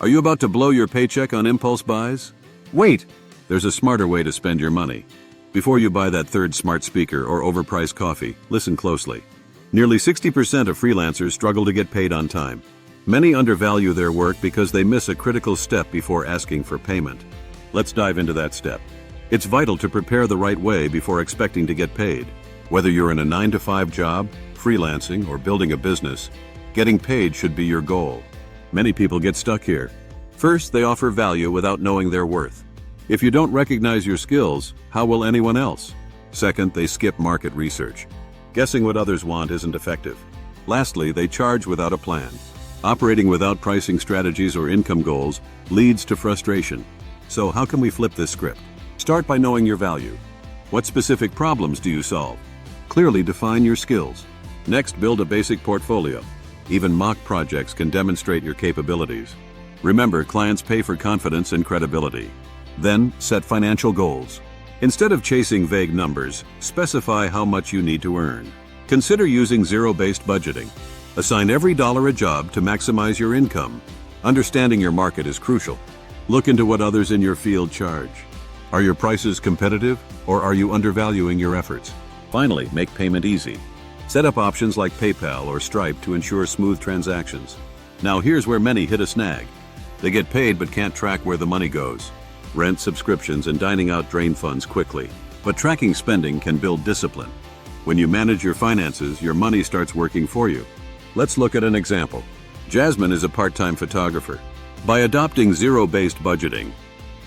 Are you about to blow your paycheck on impulse buys? Wait! There's a smarter way to spend your money. Before you buy that third smart speaker or overpriced coffee, listen closely. Nearly 60% of freelancers struggle to get paid on time. Many undervalue their work because they miss a critical step before asking for payment. Let's dive into that step. It's vital to prepare the right way before expecting to get paid. Whether you're in a 9-to-5 job, freelancing, or building a business, getting paid should be your goal. Many people get stuck here. First, they offer value without knowing their worth. If you don't recognize your skills, how will anyone else? Second, they skip market research. Guessing what others want isn't effective. Lastly, they charge without a plan. Operating without pricing strategies or income goals leads to frustration. So how can we flip this script? Start by knowing your value. What specific problems do you solve? Clearly define your skills. Next, build a basic portfolio. Even mock projects can demonstrate your capabilities. Remember, clients pay for confidence and credibility. Then, set financial goals. Instead of chasing vague numbers, specify how much you need to earn. Consider using zero-based budgeting. Assign every dollar a job to maximize your income. Understanding your market is crucial. Look into what others in your field charge. Are your prices competitive, or are you undervaluing your efforts? Finally, make payment easy. Set up options like PayPal or Stripe to ensure smooth transactions. Now here's where many hit a snag. They get paid but can't track where the money goes. Rent, subscriptions, and dining out drain funds quickly. But tracking spending can build discipline. When you manage your finances, your money starts working for you. Let's look at an example. Jasmine is a part-time photographer. By adopting zero-based budgeting,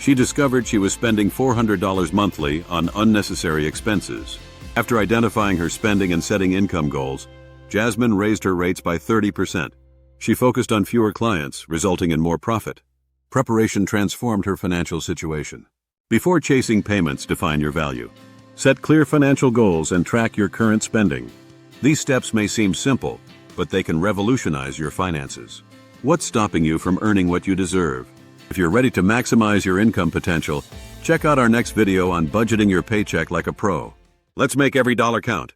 she discovered she was spending $400 monthly on unnecessary expenses. After identifying her spending and setting income goals, Jasmine raised her rates by 30%. She focused on fewer clients, resulting in more profit. Preparation transformed her financial situation. Before chasing payments, define your value. Set clear financial goals and track your current spending. These steps may seem simple, but they can revolutionize your finances. What's stopping you from earning what you deserve? If you're ready to maximize your income potential, check out our next video on budgeting your paycheck like a pro. Let's make every dollar count.